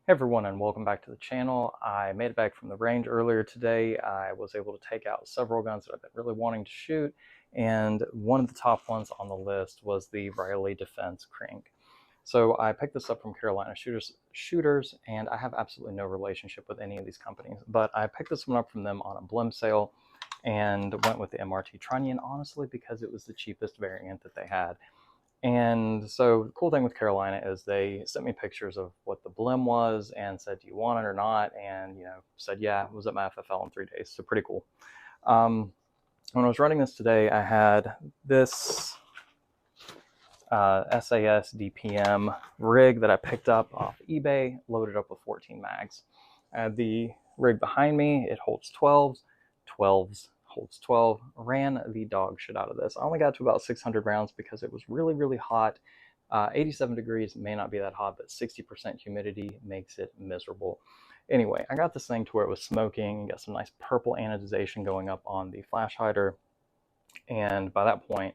Hey everyone, and welcome back to the channel. I made it back from the range earlier today. I was able to take out several guns that I've been really wanting to shoot, and one of the top ones on the list was the Riley Defense Krink. So I picked this up from Carolina Shooters, and I have absolutely no relationship with any of these companies, but I picked this one up from them on a blim sale and went with the MRT Trunnion, honestly, because it was the cheapest variant that they had. And so the cool thing with Carolina is they sent me pictures of what the blim was and said, do you want it or not? And, said, yeah, it was at my FFL in 3 days. So pretty cool. When I was running this today, I had this SAS DPM rig that I picked up off eBay, loaded up with 14 mags. I had the rig behind me. It holds 12s holds 12. Ran the dog shit out of this. I only got to about 600 rounds because it was really, really hot. 87 degrees may not be that hot, but 60% humidity makes it miserable. Anyway, I got this thing to where it was smoking, got some nice purple anodization going up on the flash hider, and by that point,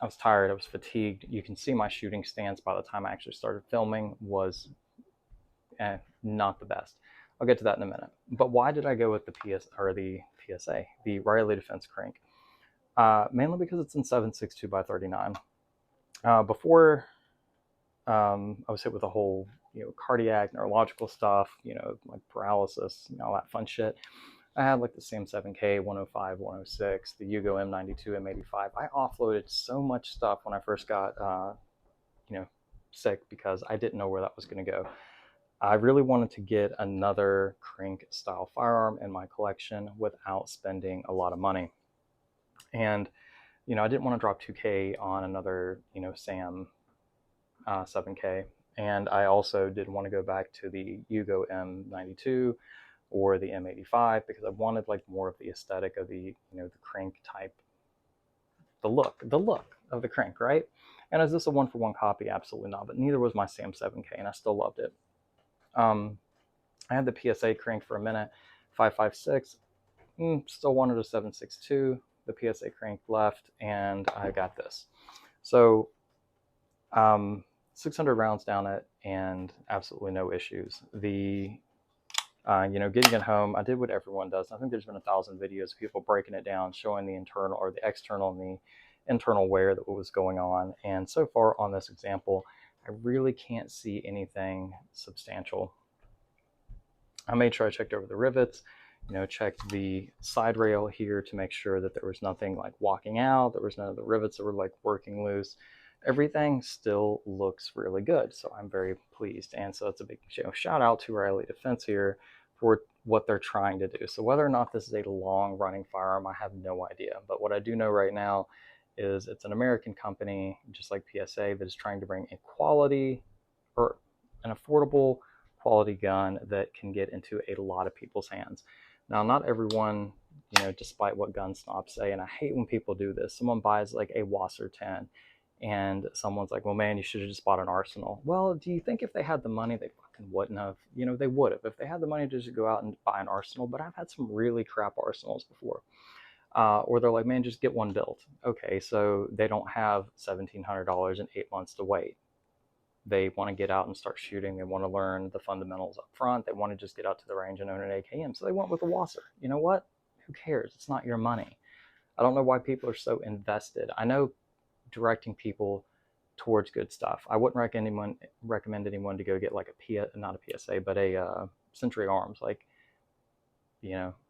I was tired, I was fatigued. You can see my shooting stance by the time I actually started filming was not the best. I'll get to that in a minute. But why did I go with the PSA, the Riley Defense Krink? Mainly because it's in 7.62 by 39. Before I was hit with a whole, cardiac, neurological stuff, like paralysis, all that fun shit. I had like the CM7K, 105, 106, the Yugo M92, M85. I offloaded so much stuff when I first got, sick because I didn't know where that was going to go. I really wanted to get another Krink style firearm in my collection without spending a lot of money. And, I didn't want to drop 2K on another, SAM 7K. And I also didn't want to go back to the Yugo M92 or the M85 because I wanted like more of the aesthetic of the, the Krink type, the look of the Krink, right? And is this a one-for-one copy? Absolutely not. But neither was my SAM 7K, and I still loved it. I had the PSA Krink for a minute, 5.56. Still wanted a 7.62. The PSA Krink left, and I got this. So 600 rounds down it, and absolutely no issues. The getting it home, I did what everyone does. I think there's been 1,000 videos of people breaking it down, showing the internal or the external and the internal wear that was going on. And so far on this example, I really can't see anything substantial. I made sure I checked over the rivets, checked the side rail here to make sure that there was nothing like walking out. There was none of the rivets that were like working loose. Everything still looks really good, so I'm very pleased. And so it's a big shout out to Riley Defense here for what they're trying to do. So whether or not this is a long running firearm, I have no idea. But what I do know right now is it's an American company, just like PSA, that is trying to bring a quality or an affordable quality gun that can get into a lot of people's hands. Now, not everyone, despite what gun snobs say, and I hate when people do this, someone buys like a Wasser 10 and someone's like, well, man, you should have just bought an Arsenal. Well, do you think if they had the money, they fucking wouldn't have? They would have. If they had the money to just go out and buy an Arsenal, but I've had some really crap Arsenals before. Or they're like, man, just get one built. Okay, so they don't have $1,700 and 8 months to wait. They want to get out and start shooting. They want to learn the fundamentals up front. They want to just get out to the range and own an AKM. So they went with a Wasser. You know what? Who cares? It's not your money. I don't know why people are so invested. I know directing people towards good stuff. I wouldn't recommend anyone to go get like not a PSA, but a Century Arms, like,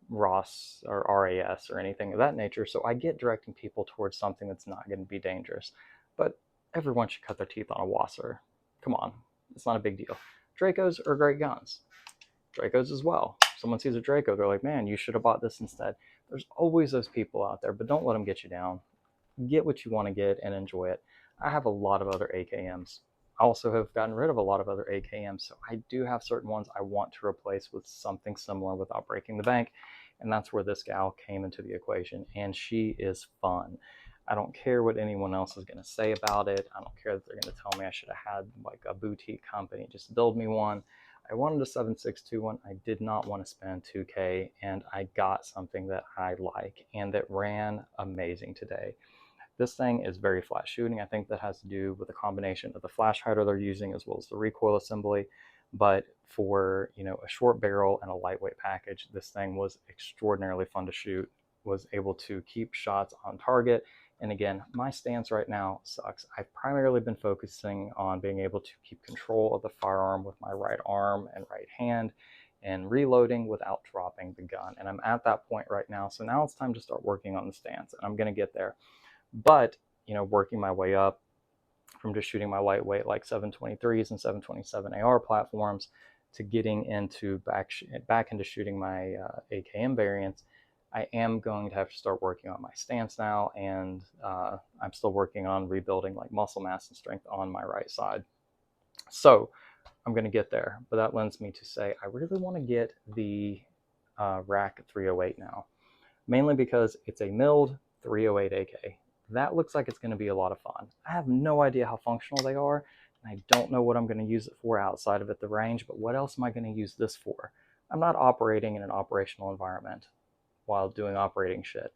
Ross or RAS or anything of that nature. So I get directing people towards something that's not going to be dangerous. But everyone should cut their teeth on a Wasser. Come on, it's not a big deal. Dracos are great guns. Dracos as well. Someone sees a Draco, they're like, man, you should have bought this instead. There's always those people out there, but don't let them get you down. Get what you want to get and enjoy it. I have a lot of other AKMs. I also have gotten rid of a lot of other AKMs, so I do have certain ones I want to replace with something similar without breaking the bank, and that's where this gal came into the equation, and she is fun. I don't care what anyone else is going to say about it. I don't care that they're going to tell me I should have had like a boutique company just build me one. I wanted a 7.62 one. I did not want to spend 2K, and I got something that I like and that ran amazing today. This thing is very flat shooting. I think that has to do with a combination of the flash hider they're using as well as the recoil assembly. But for, you know, a short barrel and a lightweight package, this thing was extraordinarily fun to shoot, was able to keep shots on target. And again, my stance right now sucks. I've primarily been focusing on being able to keep control of the firearm with my right arm and right hand and reloading without dropping the gun. And I'm at that point right now. So now it's time to start working on the stance, and I'm going to get there. But, you know, working my way up from just shooting my lightweight like 723s and 727 AR platforms to getting into back into shooting my AKM variants, I am going to have to start working on my stance now, and I'm still working on rebuilding like muscle mass and strength on my right side. So I'm going to get there, but that lends me to say I really want to get the Rack 308 now, mainly because it's a milled 308 AK. That looks like it's going to be a lot of fun. I have no idea how functional they are, and I don't know what I'm going to use it for outside of at the range, but what else am I going to use this for? I'm not operating in an operational environment while doing operating shit.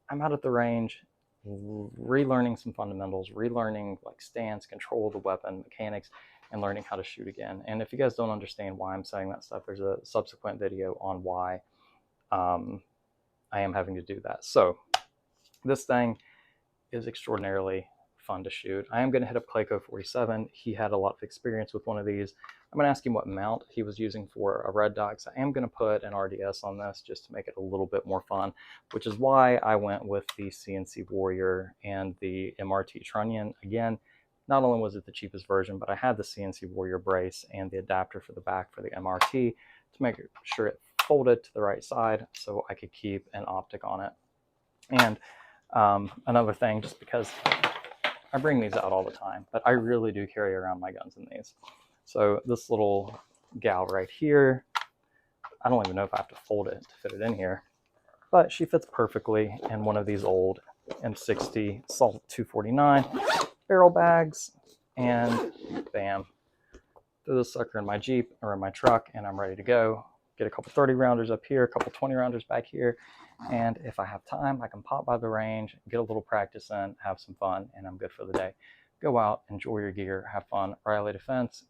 I'm out at the range, relearning some fundamentals, relearning like stance, control of the weapon, mechanics, and learning how to shoot again. And if you guys don't understand why I'm saying that stuff, there's a subsequent video on why I am having to do that. So this thing is extraordinarily fun to shoot. I am going to hit up Clayco 47. He had a lot of experience with one of these. I'm going to ask him what mount he was using for a red dot. So I am going to put an RDS on this just to make it a little bit more fun, which is why I went with the CNC Warrior and the MRT Trunnion. Again, not only was it the cheapest version, but I had the CNC Warrior brace and the adapter for the back for the MRT to make sure it folded to the right side so I could keep an optic on it. And another thing, just because I bring these out all the time, but I really do carry around my guns in these. So this little gal right here, I don't even know if I have to fold it to fit it in here, but she fits perfectly in one of these old M60 Salt 249 barrel bags, and bam, throw this sucker in my Jeep or in my truck, and I'm ready to go. Get a couple 30 rounders up here, a couple 20 rounders back here, and if I have time, I can pop by the range, get a little practice in, have some fun, and I'm good for the day. Go out, enjoy your gear, have fun. Riley Defense,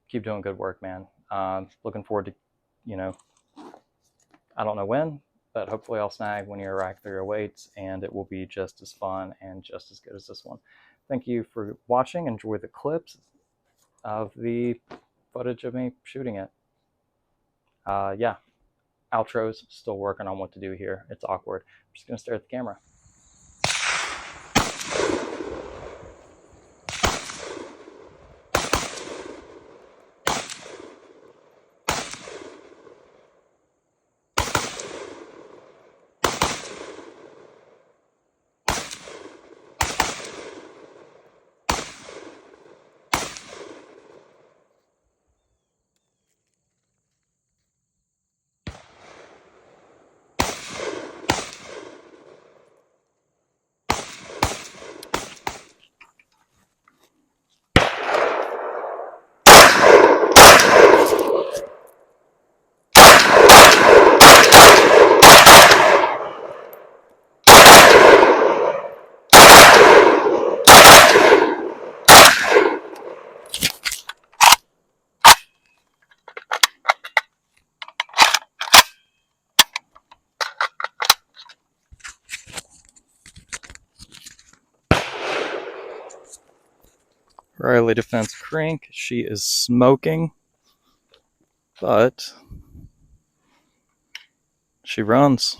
keep doing good work, man. Looking forward to, you know, I don't know when, but hopefully I'll snag one of your Rack 308s, and it will be just as fun and just as good as this one. Thank you for watching. Enjoy the clips of the footage of me shooting it. Yeah, outro's still working on what to do here. It's awkward. I'm just going to stare at the camera. Riley Defense Krink. She is smoking, but she runs.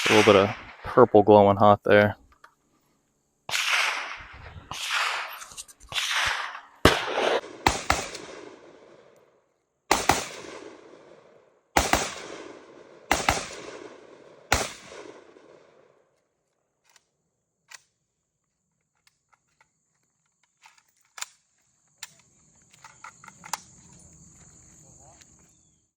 A little bit of purple glowing hot there.